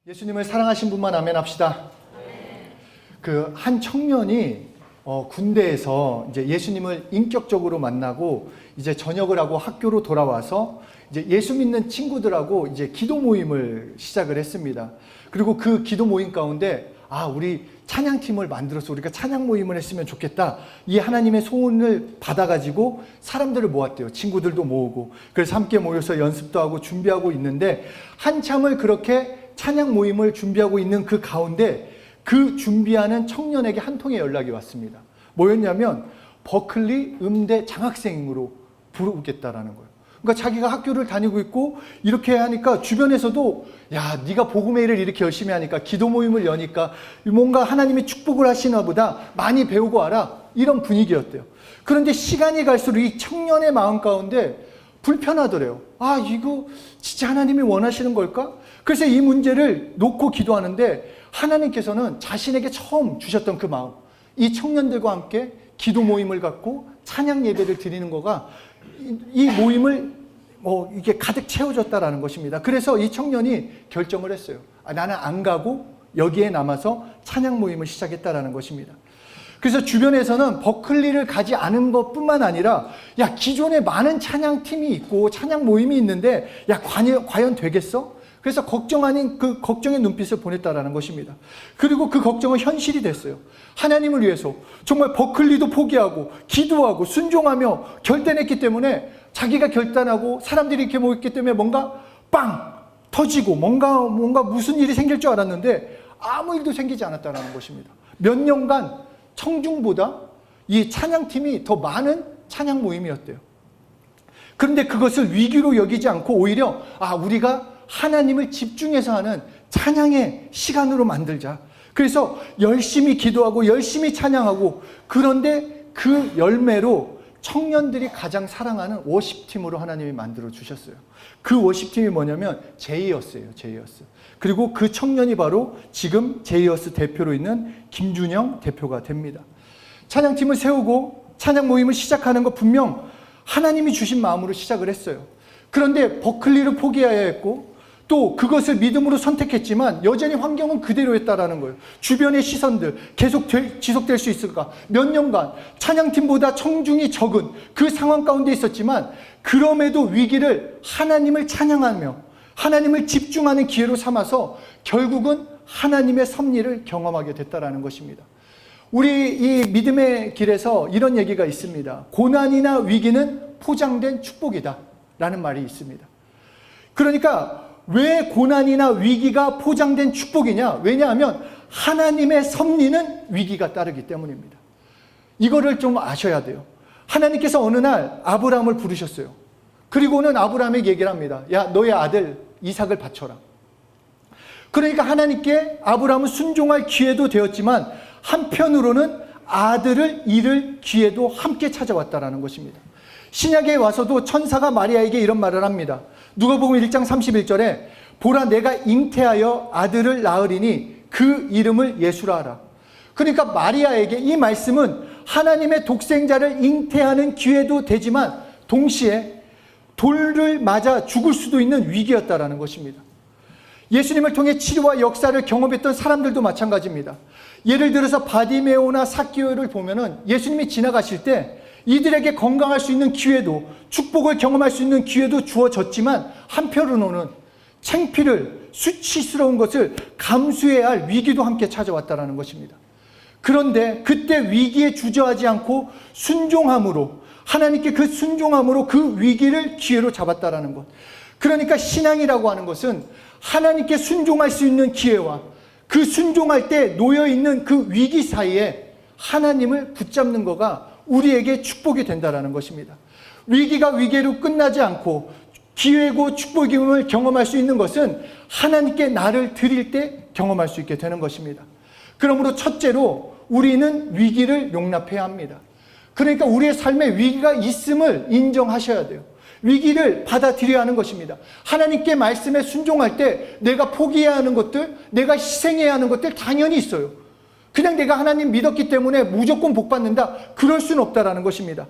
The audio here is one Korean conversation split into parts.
예수님을 사랑하신 분만 아멘 합시다. 그 한 청년이 군대에서 이제 예수님을 인격적으로 만나고 이제 전역을 하고 학교로 돌아와서 이제 예수 믿는 친구들하고 이제 기도 모임을 시작을 했습니다. 그리고 그 기도 모임 가운데 우리 찬양팀을 만들어서 우리가 찬양 모임을 했으면 좋겠다. 이 하나님의 소원을 받아가지고 사람들을 모았대요. 친구들도 모으고. 그래서 함께 모여서 연습도 하고 준비하고 있는데 한참을 그렇게 찬양 모임을 준비하고 있는 그 가운데 그 준비하는 청년에게 한 통의 연락이 왔습니다. 뭐였냐면 버클리 음대 장학생으로 부르겠다라는 거예요. 그러니까 자기가 학교를 다니고 있고 이렇게 하니까 주변에서도 야, 네가 복음의 일을 이렇게 열심히 하니까 기도 모임을 여니까 뭔가 하나님이 축복을 하시나 보다, 많이 배우고 와라, 이런 분위기였대요. 그런데 시간이 갈수록 이 청년의 마음 가운데 불편하더래요. 이거 진짜 하나님이 원하시는 걸까? 그래서 이 문제를 놓고 기도하는데 하나님께서는 자신에게 처음 주셨던 그 마음, 이 청년들과 함께 기도 모임을 갖고 찬양 예배를 드리는 거가 이 모임을 이게 가득 채워졌다라는 것입니다. 그래서 이 청년이 결정을 했어요. 나는 안 가고 여기에 남아서 찬양 모임을 시작했다라는 것입니다. 그래서 주변에서는 버클리를 가지 않은 것뿐만 아니라 야, 기존에 많은 찬양팀이 있고 찬양 모임이 있는데 야, 과연 되겠어? 그래서 걱정 아닌 그 걱정의 눈빛을 보냈다라는 것입니다. 그리고 그 걱정은 현실이 됐어요. 하나님을 위해서 정말 버클리도 포기하고 기도하고 순종하며 결단했기 때문에, 자기가 결단하고 사람들이 이렇게 모였기 때문에 뭔가 빵 터지고 뭔가 무슨 일이 생길 줄 알았는데 아무 일도 생기지 않았다는 것입니다. 몇 년간 청중보다 이 찬양팀이 더 많은 찬양 모임이었대요. 그런데 그것을 위기로 여기지 않고 오히려 우리가 하나님을 집중해서 하는 찬양의 시간으로 만들자. 그래서 열심히 기도하고 열심히 찬양하고, 그런데 그 열매로 청년들이 가장 사랑하는 워십팀으로 하나님이 만들어 주셨어요. 그 워십팀이 뭐냐면 제이어스예요. 제이어스. 그리고 그 청년이 바로 지금 제이어스 대표로 있는 김준영 대표가 됩니다. 찬양팀을 세우고 찬양 모임을 시작하는 거 분명 하나님이 주신 마음으로 시작을 했어요. 그런데 버클리를 포기해야 했고 또 그것을 믿음으로 선택했지만 여전히 환경은 그대로였다라는 거예요. 주변의 시선들 계속 지속될 수 있을까? 몇 년간 찬양팀보다 청중이 적은 그 상황 가운데 있었지만 그럼에도 위기를 하나님을 찬양하며 하나님을 집중하는 기회로 삼아서 결국은 하나님의 섭리를 경험하게 됐다라는 것입니다. 우리 이 믿음의 길에서 이런 얘기가 있습니다. 고난이나 위기는 포장된 축복이다 라는 말이 있습니다. 그러니까 왜 고난이나 위기가 포장된 축복이냐? 왜냐하면 하나님의 섭리는 위기가 따르기 때문입니다. 이거를 좀 아셔야 돼요. 하나님께서 어느 날 아브라함을 부르셨어요. 그리고는 아브라함에게 얘기를 합니다. 야, 너의 아들 이삭을 바쳐라. 그러니까 하나님께 아브라함은 순종할 기회도 되었지만 한편으로는 아들을 잃을 기회도 함께 찾아왔다라는 것입니다. 신약에 와서도 천사가 마리아에게 이런 말을 합니다. 누가복음 1장 31절에 보라, 내가 잉태하여 아들을 낳으리니 그 이름을 예수라 하라. 그러니까 마리아에게 이 말씀은 하나님의 독생자를 잉태하는 기회도 되지만 동시에 돌을 맞아 죽을 수도 있는 위기였다라는 것입니다. 예수님을 통해 치료와 역사를 경험했던 사람들도 마찬가지입니다. 예를 들어서 바디메오나 삭개오를 보면은 예수님이 지나가실 때 이들에게 건강할 수 있는 기회도, 축복을 경험할 수 있는 기회도 주어졌지만 한편으로는 창피를, 수치스러운 것을 감수해야 할 위기도 함께 찾아왔다는 것입니다. 그런데 그때 위기에 주저하지 않고 순종함으로, 하나님께 그 순종함으로 그 위기를 기회로 잡았다는 것. 그러니까 신앙이라고 하는 것은 하나님께 순종할 수 있는 기회와 그 순종할 때 놓여있는 그 위기 사이에 하나님을 붙잡는 거가 우리에게 축복이 된다는 것입니다. 위기가 위기로 끝나지 않고 기회고 축복임을 경험할 수 있는 것은 하나님께 나를 드릴 때 경험할 수 있게 되는 것입니다. 그러므로 첫째로 우리는 위기를 용납해야 합니다. 그러니까 우리의 삶에 위기가 있음을 인정하셔야 돼요. 위기를 받아들여야 하는 것입니다. 하나님께 말씀에 순종할 때 내가 포기해야 하는 것들, 내가 희생해야 하는 것들 당연히 있어요. 그냥 내가 하나님 믿었기 때문에 무조건 복 받는다, 그럴 수는 없다라는 것입니다.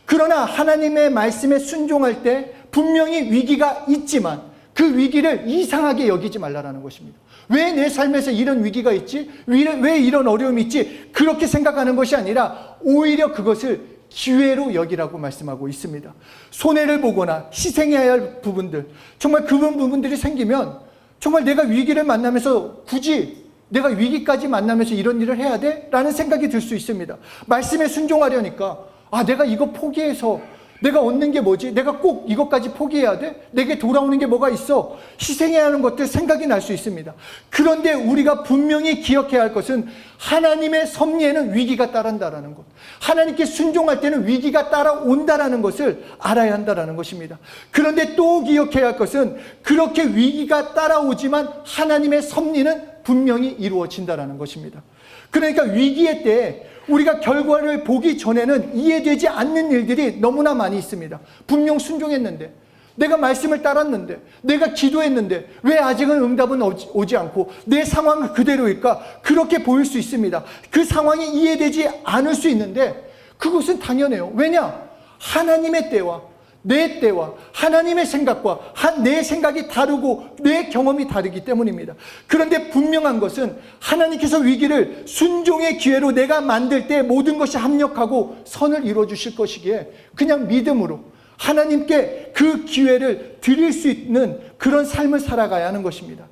그러나 하나님의 말씀에 순종할 때 분명히 위기가 있지만 그 위기를 이상하게 여기지 말라라는 것입니다. 왜 내 삶에서 이런 위기가 있지? 왜 이런 어려움이 있지? 그렇게 생각하는 것이 아니라 오히려 그것을 기회로 여기라고 말씀하고 있습니다. 손해를 보거나 희생해야 할 부분들, 정말 그런 부분들이 생기면 정말 내가 위기를 만나면서 굳이 내가 위기까지 만나면서 이런 일을 해야 돼? 라는 생각이 들 수 있습니다. 말씀에 순종하려니까 내가 이거 포기해서 내가 얻는 게 뭐지? 내가 꼭 이것까지 포기해야 돼? 내게 돌아오는 게 뭐가 있어? 희생해야 하는 것들 생각이 날 수 있습니다. 그런데 우리가 분명히 기억해야 할 것은 하나님의 섭리에는 위기가 따른다라는 것, 하나님께 순종할 때는 위기가 따라온다라는 것을 알아야 한다라는 것입니다. 그런데 또 기억해야 할 것은 그렇게 위기가 따라오지만 하나님의 섭리는 분명히 이루어진다라는 것입니다. 그러니까 위기의 때에 우리가 결과를 보기 전에는 이해되지 않는 일들이 너무나 많이 있습니다. 분명 순종했는데, 내가 말씀을 따랐는데, 내가 기도했는데 왜 아직은 응답은 오지 않고 내 상황은 그대로일까? 그렇게 보일 수 있습니다. 그 상황이 이해되지 않을 수 있는데 그것은 당연해요. 왜냐? 하나님의 때와 내 때와 하나님의 생각과 내 생각이 다르고 내 경험이 다르기 때문입니다. 그런데 분명한 것은 하나님께서 위기를 순종의 기회로 내가 만들 때 모든 것이 합력하고 선을 이루어 주실 것이기에 그냥 믿음으로 하나님께 그 기회를 드릴 수 있는 그런 삶을 살아가야 하는 것입니다.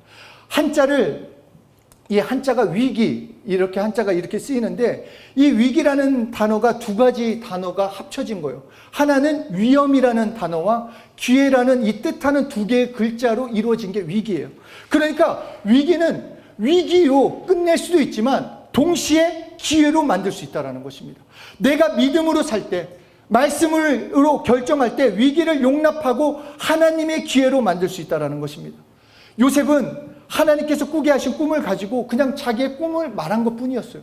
이 한자가 위기, 이렇게 한자가 이렇게 쓰이는데 이 위기라는 단어가 두 가지 단어가 합쳐진 거예요. 하나는 위험이라는 단어와 기회라는 이 뜻하는 두 개의 글자로 이루어진 게 위기예요. 그러니까 위기는 위기로 끝낼 수도 있지만 동시에 기회로 만들 수 있다는 것입니다. 내가 믿음으로 살 때, 말씀으로 결정할 때 위기를 용납하고 하나님의 기회로 만들 수 있다는 것입니다. 요셉은 하나님께서 꾸게 하신 꿈을 가지고 그냥 자기의 꿈을 말한 것 뿐이었어요.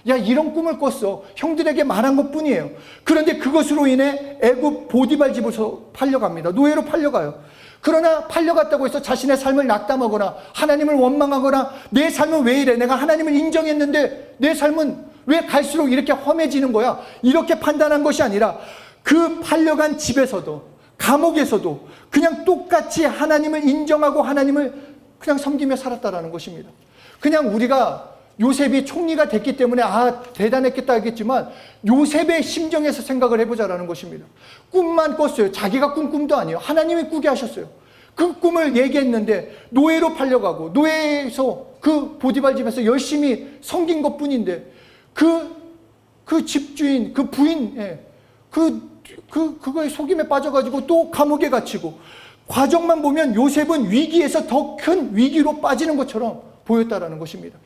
야, 이런 꿈을 꿨어. 형들에게 말한 것 뿐이에요. 그런데 그것으로 인해 애굽 보디발 집에서 팔려갑니다. 노예로 팔려가요. 그러나 팔려갔다고 해서 자신의 삶을 낙담하거나 하나님을 원망하거나 내 삶은 왜 이래? 내가 하나님을 인정했는데 내 삶은 왜 갈수록 이렇게 험해지는 거야? 이렇게 판단한 것이 아니라 그 팔려간 집에서도 감옥에서도 그냥 똑같이 하나님을 인정하고 하나님을 그냥 섬기며 살았다라는 것입니다. 그냥 우리가 요셉이 총리가 됐기 때문에 대단했겠다 하겠지만 요셉의 심정에서 생각을 해보자라는 것입니다. 꿈만 꿨어요. 자기가 꾼 꿈도 아니에요. 하나님이 꾸게 하셨어요. 그 꿈을 얘기했는데 노예로 팔려가고 노예에서 그 보디발 집에서 열심히 섬긴 것 뿐인데 그 집주인, 그 부인, 그거의 속임에 빠져가지고 또 감옥에 갇히고 과정만 보면 요셉은 위기에서 더 큰 위기로 빠지는 것처럼 보였다라는 것입니다.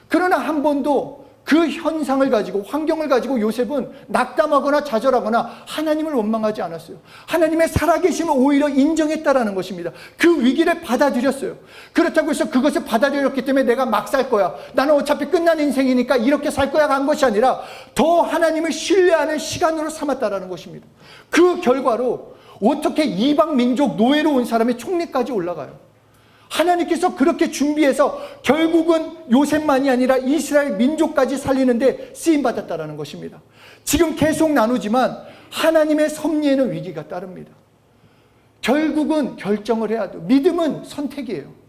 그러나 한 번도 그 현상을 가지고 환경을 가지고 요셉은 낙담하거나 좌절하거나 하나님을 원망하지 않았어요. 하나님의 살아계심을 오히려 인정했다라는 것입니다. 그 위기를 받아들였어요. 그렇다고 해서 그것을 받아들였기 때문에 내가 막 살 거야, 나는 어차피 끝난 인생이니까 이렇게 살 거야 한 것이 아니라 더 하나님을 신뢰하는 시간으로 삼았다라는 것입니다. 그 결과로 어떻게 이방 민족 노예로 온 사람이 총리까지 올라가요? 하나님께서 그렇게 준비해서 결국은 요셉만이 아니라 이스라엘 민족까지 살리는데 쓰임받았다는 것입니다. 지금 계속 나누지만 하나님의 섭리에는 위기가 따릅니다. 결국은 결정을 해야 돼요. 믿음은 선택이에요.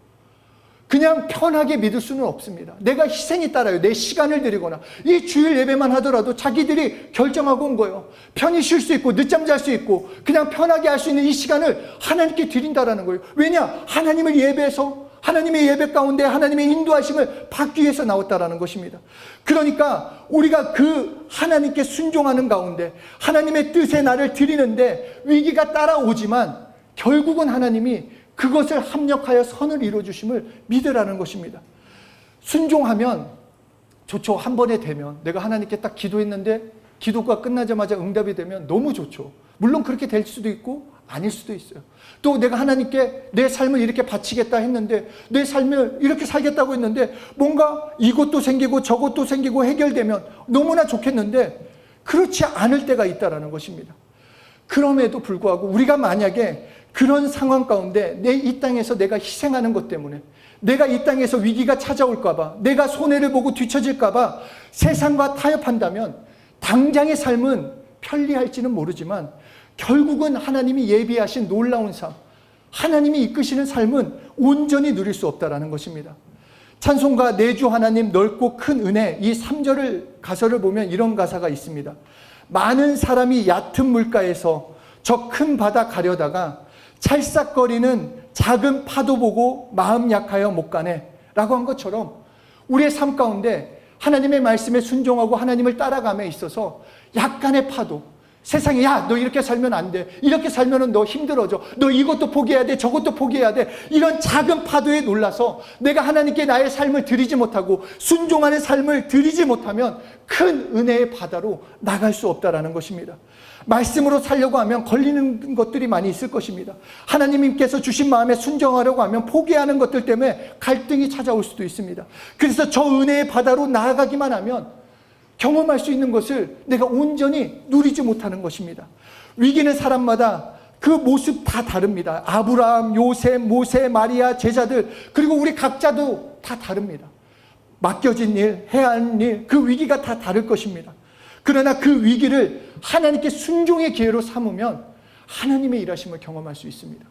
그냥 편하게 믿을 수는 없습니다. 내가 희생이 따라요. 내 시간을 드리거나 이 주일 예배만 하더라도 자기들이 결정하고 온 거예요. 편히 쉴 수 있고 늦잠 잘 수 있고 그냥 편하게 할 수 있는 이 시간을 하나님께 드린다라는 거예요. 왜냐? 하나님을 예배해서 하나님의 예배 가운데 하나님의 인도하심을 받기 위해서 나왔다라는 것입니다. 그러니까 우리가 그 하나님께 순종하는 가운데 하나님의 뜻에 나를 드리는데 위기가 따라오지만 결국은 하나님이 그것을 합력하여 선을 이루어주심을 믿으라는 것입니다. 순종하면 좋죠. 한 번에 되면 내가 하나님께 딱 기도했는데 기도가 끝나자마자 응답이 되면 너무 좋죠. 물론 그렇게 될 수도 있고 아닐 수도 있어요. 또 내가 하나님께 내 삶을 이렇게 바치겠다 했는데 내 삶을 이렇게 살겠다고 했는데 뭔가 이것도 생기고 저것도 생기고 해결되면 너무나 좋겠는데 그렇지 않을 때가 있다는 것입니다. 그럼에도 불구하고 우리가 만약에 그런 상황 가운데 내 이 땅에서 내가 희생하는 것 때문에 내가 이 땅에서 위기가 찾아올까 봐 내가 손해를 보고 뒤처질까 봐 세상과 타협한다면 당장의 삶은 편리할지는 모르지만 결국은 하나님이 예비하신 놀라운 삶, 하나님이 이끄시는 삶은 온전히 누릴 수 없다라는 것입니다. 찬송가 내주 하나님 넓고 큰 은혜, 이 3절을 가사를 보면 이런 가사가 있습니다. 많은 사람이 얕은 물가에서 저 큰 바다 가려다가 찰싹거리는 작은 파도 보고 마음 약하여 못 가네 라고 한 것처럼 우리의 삶 가운데 하나님의 말씀에 순종하고 하나님을 따라감에 있어서 약간의 파도, 세상에 야 너 이렇게 살면 안 돼, 이렇게 살면 너 힘들어져, 너 이것도 포기해야 돼, 저것도 포기해야 돼, 이런 작은 파도에 놀라서 내가 하나님께 나의 삶을 드리지 못하고 순종하는 삶을 드리지 못하면 큰 은혜의 바다로 나갈 수 없다라는 것입니다. 말씀으로 살려고 하면 걸리는 것들이 많이 있을 것입니다. 하나님께서 주신 마음에 순종하려고 하면 포기하는 것들 때문에 갈등이 찾아올 수도 있습니다. 그래서 저 은혜의 바다로 나아가기만 하면 경험할 수 있는 것을 내가 온전히 누리지 못하는 것입니다. 위기는 사람마다 그 모습 다 다릅니다. 아브라함, 요셉, 모세, 마리아, 제자들, 그리고 우리 각자도 다 다릅니다. 맡겨진 일, 해야 하는 일, 그 위기가 다 다를 것입니다. 그러나 그 위기를 하나님께 순종의 기회로 삼으면 하나님의 일하심을 경험할 수 있습니다.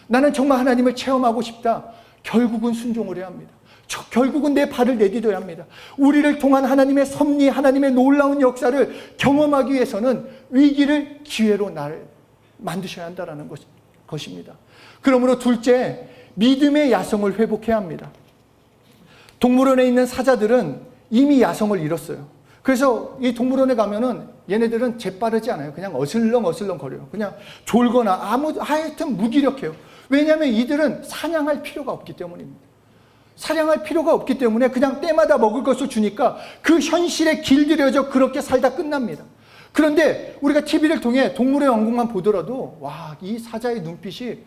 나는 정말 하나님을 체험하고 싶다. 결국은 순종을 해야 합니다. 결국은 내 발을 내디뎌야 합니다. 우리를 통한 하나님의 섭리, 하나님의 놀라운 역사를 경험하기 위해서는 위기를 기회로 나를 만드셔야 한다는 것입니다. 그러므로 둘째, 믿음의 야성을 회복해야 합니다. 동물원에 있는 사자들은 이미 야성을 잃었어요. 그래서 이 동물원에 가면은 얘네들은 재빠르지 않아요. 그냥 어슬렁어슬렁 거려요. 그냥 졸거나 하여튼 무기력해요. 왜냐하면 이들은 사냥할 필요가 없기 때문입니다. 사냥할 필요가 없기 때문에 그냥 때마다 먹을 것을 주니까 그 현실에 길들여져 그렇게 살다 끝납니다. 그런데 우리가 TV를 통해 동물의 왕국만 보더라도 와, 이 사자의 눈빛이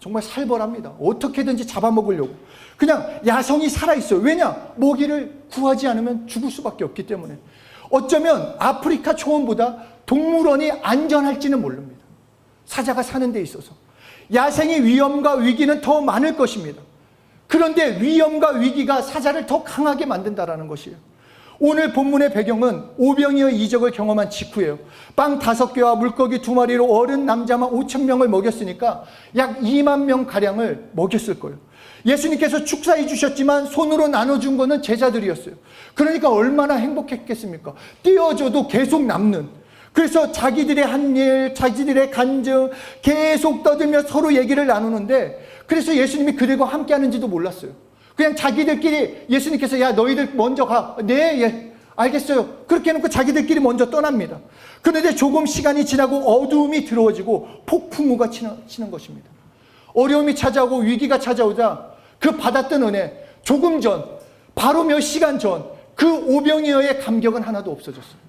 정말 살벌합니다. 어떻게든지 잡아먹으려고. 그냥 야성이 살아있어요. 왜냐? 먹이를 구하지 않으면 죽을 수밖에 없기 때문에. 어쩌면 아프리카 초원보다 동물원이 안전할지는 모릅니다. 사자가 사는 데 있어서. 야생의 위험과 위기는 더 많을 것입니다. 그런데 위험과 위기가 사자를 더 강하게 만든다는 것이에요. 오늘 본문의 배경은 오병이어의 이적을 경험한 직후예요. 빵 5개와 물고기 2마리로 어른 남자만 5,000명을 먹였으니까 약 2만 명가량을 먹였을 거예요. 예수님께서 축사해 주셨지만 손으로 나눠준 거는 제자들이었어요. 그러니까 얼마나 행복했겠습니까? 띄워줘도 계속 남는. 그래서 자기들의 한 일, 자기들의 간증 계속 떠들며 서로 얘기를 나누는데, 그래서 예수님이 그들과 함께 하는지도 몰랐어요. 그냥 자기들끼리 예수님께서 야 너희들 먼저 가. 네, 예, 알겠어요. 그렇게 해놓고 자기들끼리 먼저 떠납니다. 그런데 조금 시간이 지나고 어두움이 들어오지고 폭풍우가 치는 것입니다. 어려움이 찾아오고 위기가 찾아오자 그 받았던 은혜, 조금 전, 바로 몇 시간 전 그 오병이어의 감격은 하나도 없어졌어요.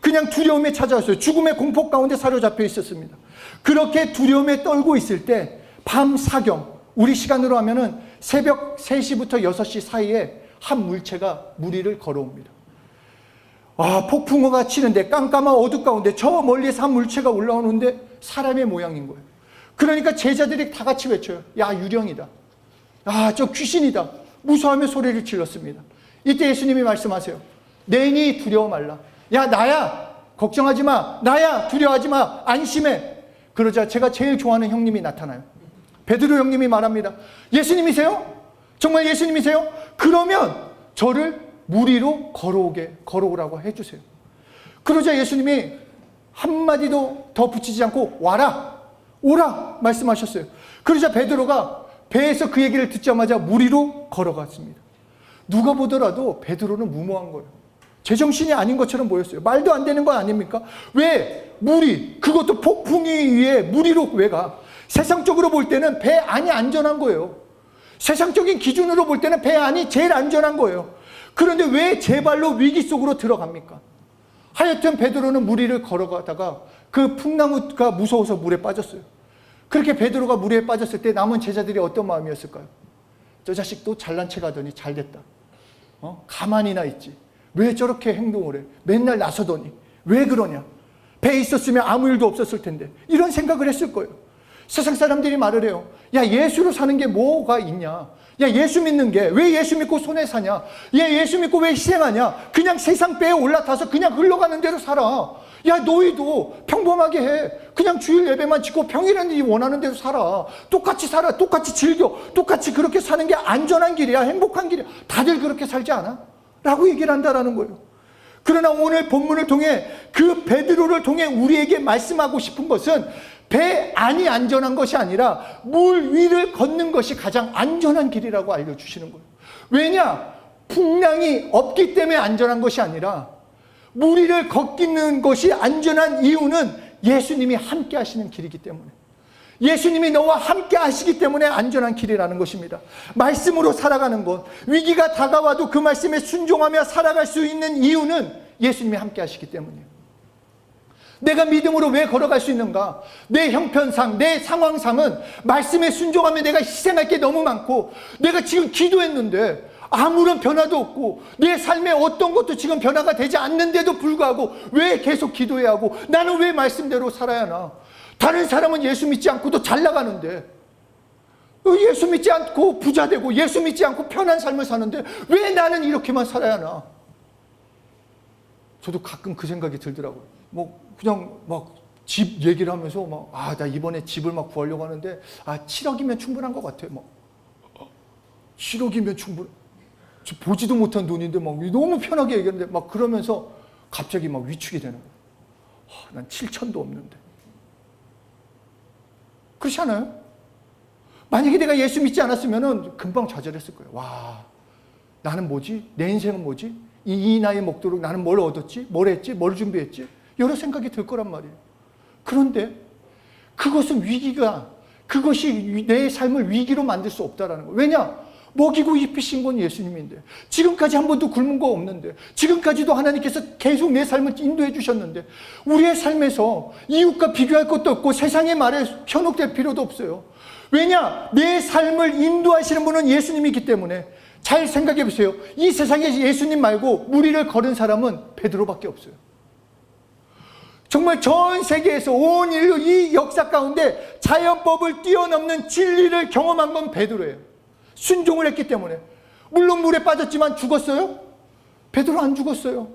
그냥 두려움에 찾아왔어요. 죽음의 공포 가운데 사로잡혀 있었습니다. 그렇게 두려움에 떨고 있을 때 밤 사경, 우리 시간으로 하면은 새벽 3시부터 6시 사이에 한 물체가 무리를 걸어옵니다. 폭풍우가 치는데 깜깜한 어둠 가운데 저 멀리서 한 물체가 올라오는데 사람의 모양인 거예요. 그러니까 제자들이 다 같이 외쳐요. 야, 유령이다. 저 귀신이다. 무서워하며 소리를 질렀습니다. 이때 예수님이 말씀하세요. 내니 두려워 말라. 야, 나야. 걱정하지 마. 나야. 두려워하지 마. 안심해. 그러자 제가 제일 좋아하는 형님이 나타나요. 베드로 형님이 말합니다. 예수님이세요? 정말 예수님이세요? 그러면 저를 물 위로 걸어오라고 해주세요. 그러자 예수님이 한마디도 더 붙이지 않고 와라, 오라 말씀하셨어요. 그러자 베드로가 배에서 그 얘기를 듣자마자 물 위로 걸어갔습니다. 누가 보더라도 베드로는 무모한 거예요. 제정신이 아닌 것처럼 보였어요. 말도 안 되는 거 아닙니까? 왜 물이, 그것도 폭풍이 위에 물 위로 왜 가? 세상적으로 볼 때는 배 안이 안전한 거예요. 세상적인 기준으로 볼 때는 배 안이 제일 안전한 거예요. 그런데 왜 제 발로 위기 속으로 들어갑니까? 하여튼 베드로는 물 위를 걸어가다가 그 풍랑우가 무서워서 물에 빠졌어요. 그렇게 베드로가 물에 빠졌을 때 남은 제자들이 어떤 마음이었을까요? 저 자식 또 잘난 체 가더니 잘 됐다. 가만히나 있지. 왜 저렇게 행동을 해? 맨날 나서더니. 왜 그러냐? 배에 있었으면 아무 일도 없었을 텐데. 이런 생각을 했을 거예요. 세상 사람들이 말을 해요. 야, 예수로 사는 게 뭐가 있냐? 야, 예수 믿는 게 왜 예수 믿고 손해 사냐? 야, 예수 믿고 왜 희생하냐? 그냥 세상 배에 올라타서 그냥 흘러가는 대로 살아. 야, 너희도 평범하게 해. 그냥 주일 예배만 지키고 평일에는 네 원하는 대로 살아. 똑같이 살아. 똑같이 즐겨. 똑같이 그렇게 사는 게 안전한 길이야. 행복한 길이야. 다들 그렇게 살지 않아? 라고 얘기를 한다라는 거예요. 그러나 오늘 본문을 통해 그 베드로를 통해 우리에게 말씀하고 싶은 것은 배 안이 안전한 것이 아니라 물 위를 걷는 것이 가장 안전한 길이라고 알려주시는 거예요. 왜냐? 풍랑이 없기 때문에 안전한 것이 아니라 물 위를 걷는 것이 안전한 이유는 예수님이 함께 하시는 길이기 때문에, 예수님이 너와 함께 하시기 때문에 안전한 길이라는 것입니다. 말씀으로 살아가는 것, 위기가 다가와도 그 말씀에 순종하며 살아갈 수 있는 이유는 예수님이 함께 하시기 때문이에요. 내가 믿음으로 왜 걸어갈 수 있는가? 내 형편상, 내 상황상은 말씀에 순종하며 내가 희생할 게 너무 많고, 내가 지금 기도했는데 아무런 변화도 없고, 내 삶에 어떤 것도 지금 변화가 되지 않는데도 불구하고 왜 계속 기도해야 하고, 나는 왜 말씀대로 살아야 하나? 다른 사람은 예수 믿지 않고도 잘 나가는데, 예수 믿지 않고 부자 되고 예수 믿지 않고 편한 삶을 사는데 왜 나는 이렇게만 살아야 하나? 저도 가끔 그 생각이 들더라고요. 그냥 집 얘기를 하면서 나 이번에 집을 구하려고 하는데 7억이면 충분한 것 같아요. 7억이면 충분. 보지도 못한 돈인데 너무 편하게 얘기하는데 그러면서 갑자기 위축이 되는 거예요. 난 7천도 없는데. 그렇지 않아요? 만약에 내가 예수 믿지 않았으면 금방 좌절했을 거예요. 와, 나는 뭐지? 내 인생은 뭐지? 이 나이에 먹도록 나는 뭘 얻었지? 뭘 했지? 뭘 준비했지? 여러 생각이 들 거란 말이에요. 그런데 그것은 그것이 내 삶을 위기로 만들 수 없다라는 거예요. 왜냐? 먹이고 입히신 건 예수님인데, 지금까지 한 번도 굶은 거 없는데, 지금까지도 하나님께서 계속 내 삶을 인도해 주셨는데, 우리의 삶에서 이웃과 비교할 것도 없고 세상의 말에 현혹될 필요도 없어요. 왜냐? 내 삶을 인도하시는 분은 예수님이기 때문에. 잘 생각해 보세요. 이 세상에 예수님 말고 무리를 걸은 사람은 베드로밖에 없어요. 정말 전 세계에서 온 인류 이 역사 가운데 자연법을 뛰어넘는 진리를 경험한 건 베드로예요. 순종을 했기 때문에. 물론 물에 빠졌지만 죽었어요? 베드로 안 죽었어요.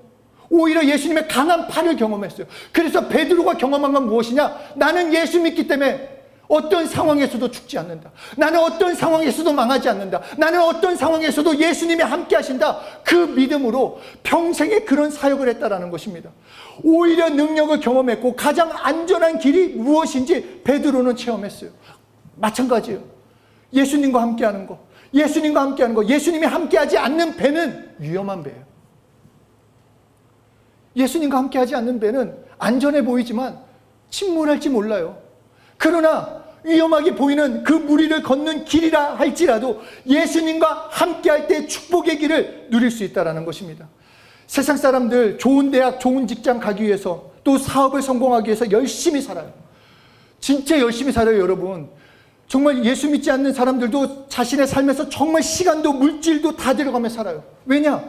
오히려 예수님의 강한 팔을 경험했어요. 그래서 베드로가 경험한 건 무엇이냐? 나는 예수 믿기 때문에 어떤 상황에서도 죽지 않는다. 나는 어떤 상황에서도 망하지 않는다. 나는 어떤 상황에서도 예수님이 함께 하신다. 그 믿음으로 평생에 그런 사역을 했다라는 것입니다. 오히려 능력을 경험했고 가장 안전한 길이 무엇인지 베드로는 체험했어요. 마찬가지예요. 예수님과 함께하는 거, 예수님과 함께하는 거. 예수님이 함께하지 않는 배는 위험한 배예요. 예수님과 함께하지 않는 배는 안전해 보이지만 침몰할지 몰라요. 그러나 위험하게 보이는 그 무리를 걷는 길이라 할지라도 예수님과 함께할 때 축복의 길을 누릴 수 있다는 것입니다. 세상 사람들 좋은 대학, 좋은 직장 가기 위해서, 또 사업을 성공하기 위해서 열심히 살아요. 진짜 열심히 살아요, 여러분. 정말 예수 믿지 않는 사람들도 자신의 삶에서 정말 시간도 물질도 다 들어가며 살아요. 왜냐?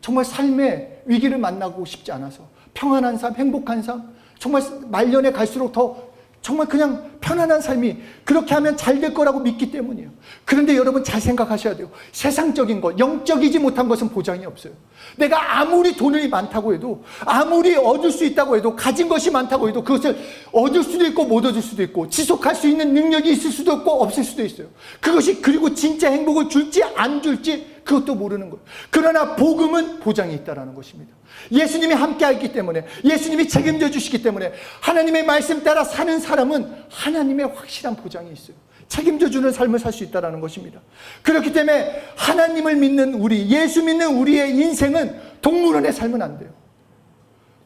정말 삶의 위기를 만나고 싶지 않아서. 평안한 삶, 행복한 삶, 정말 말년에 갈수록 더 정말 그냥 편안한 삶이, 그렇게 하면 잘 될 거라고 믿기 때문이에요. 그런데 여러분 잘 생각하셔야 돼요. 세상적인 것, 영적이지 못한 것은 보장이 없어요. 내가 아무리 돈이 많다고 해도, 아무리 얻을 수 있다고 해도, 가진 것이 많다고 해도 그것을 얻을 수도 있고 못 얻을 수도 있고, 지속할 수 있는 능력이 있을 수도 없고 없을 수도 있어요. 그것이 그리고 진짜 행복을 줄지 안 줄지 그것도 모르는 거예요. 그러나 복음은 보장이 있다는 것입니다. 예수님이 함께하기 때문에, 예수님이 책임져 주시기 때문에, 하나님의 말씀 따라 사는 사람은 하나님의 확실한 보장이 있어요. 책임져 주는 삶을 살 수 있다는 것입니다. 그렇기 때문에 하나님을 믿는 우리, 예수 믿는 우리의 인생은 동물원에 살면 안 돼요.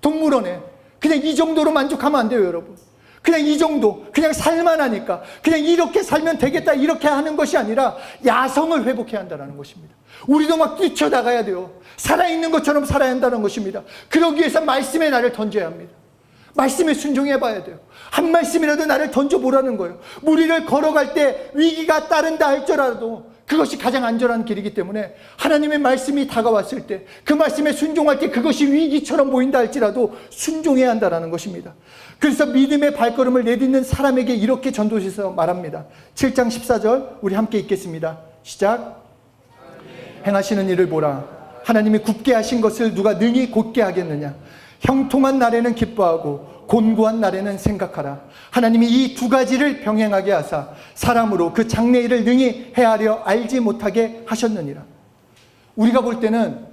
동물원에 그냥 이 정도로 만족하면 안 돼요, 여러분. 그냥 이 정도, 그냥 살만하니까 그냥 이렇게 살면 되겠다, 이렇게 하는 것이 아니라 야성을 회복해야 한다는 것입니다. 우리도 막 뛰쳐나가야 돼요. 살아있는 것처럼 살아야 한다는 것입니다. 그러기 위해서 말씀에 나를 던져야 합니다. 말씀에 순종해 봐야 돼요. 한 말씀이라도 나를 던져보라는 거예요. 무리를 걸어갈 때 위기가 따른다 할지라도 그것이 가장 안전한 길이기 때문에, 하나님의 말씀이 다가왔을 때, 그 말씀에 순종할 때 그것이 위기처럼 보인다 할지라도 순종해야 한다는 것입니다. 그래서 믿음의 발걸음을 내딛는 사람에게 이렇게 전도서에서 말합니다. 7장 14절 우리 함께 읽겠습니다. 시작. 행하시는 일을 보라. 하나님이 굽게 하신 것을 누가 능히 곧게 하겠느냐. 형통한 날에는 기뻐하고 곤고한 날에는 생각하라. 하나님이 이 두 가지를 병행하게 하사 사람으로 그 장래일을 능히 헤아려 알지 못하게 하셨느니라. 우리가 볼 때는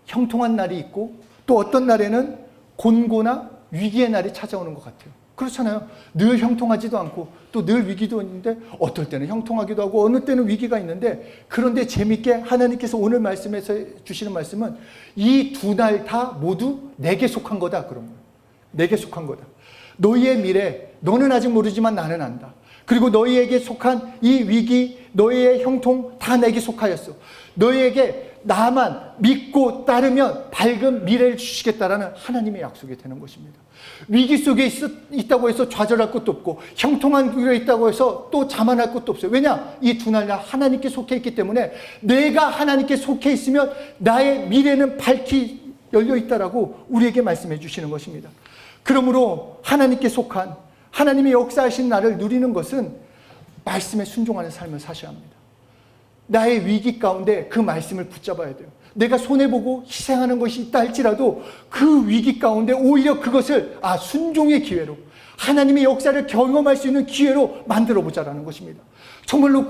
형통한 날이 있고 또 어떤 날에는 곤고나 위기의 날이 찾아오는 것 같아요. 그렇잖아요. 늘 형통하지도 않고 또 늘 위기도 있는데 어떨 때는 형통하기도 하고 어느 때는 위기가 있는데, 그런데 재밌게 하나님께서 오늘 말씀에서 주시는 말씀은 이 두 날 다 모두 내게 속한 거다, 그런 거예요. 내게 속한 거다. 너희의 미래 너는 아직 모르지만 나는 안다. 그리고 너희에게 속한 이 위기, 너희의 형통 다 내게 속하였어. 너희에게 나만 믿고 따르면 밝은 미래를 주시겠다라는 하나님의 약속이 되는 것입니다. 위기 속에 있다고 해서 좌절할 것도 없고 형통한 길에 있다고 해서 또 자만할 것도 없어요. 왜냐? 이 두 날 다 하나님께 속해 있기 때문에 내가 하나님께 속해 있으면 나의 미래는 밝히 열려 있다라고 우리에게 말씀해 주시는 것입니다. 그러므로 하나님께 속한 하나님의 역사하신 나를 누리는 것은 말씀에 순종하는 삶을 사셔야 합니다. 나의 위기 가운데 그 말씀을 붙잡아야 돼요. 내가 손해보고 희생하는 것이 있다 할지라도 그 위기 가운데 오히려 그것을 순종의 기회로, 하나님의 역사를 경험할 수 있는 기회로 만들어 보자라는 것입니다. 정말로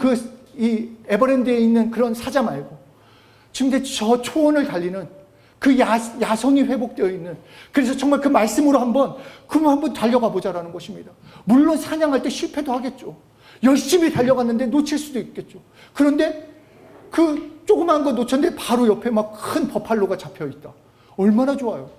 이 에버랜드에 있는 그런 사자 말고 지금 저 초원을 달리는 그 야성이 회복되어 있는, 그래서 정말 그 말씀으로 한번 달려가 보자라는 것입니다. 물론 사냥할 때 실패도 하겠죠. 열심히 달려갔는데 놓칠 수도 있겠죠. 그런데 그 조그만 거 놓쳤는데 바로 옆에 막 큰 버팔로가 잡혀 있다. 얼마나 좋아요.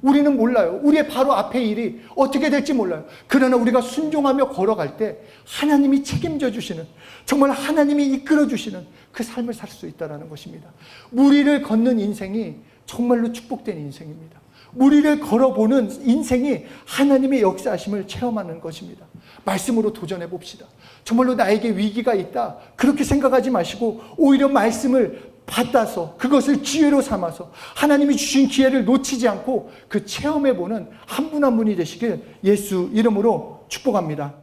우리는 몰라요. 우리의 바로 앞의 일이 어떻게 될지 몰라요. 그러나 우리가 순종하며 걸어갈 때 하나님이 책임져 주시는, 정말 하나님이 이끌어 주시는 그 삶을 살 수 있다는 것입니다. 무리를 걷는 인생이 정말로 축복된 인생입니다. 무리를 걸어보는 인생이 하나님의 역사하심을 체험하는 것입니다. 말씀으로 도전해 봅시다. 정말로 나에게 위기가 있다, 그렇게 생각하지 마시고 오히려 말씀을 받아서 그것을 기회로 삼아서 하나님이 주신 기회를 놓치지 않고 그 체험해 보는 한 분 한 분이 되시길 예수 이름으로 축복합니다.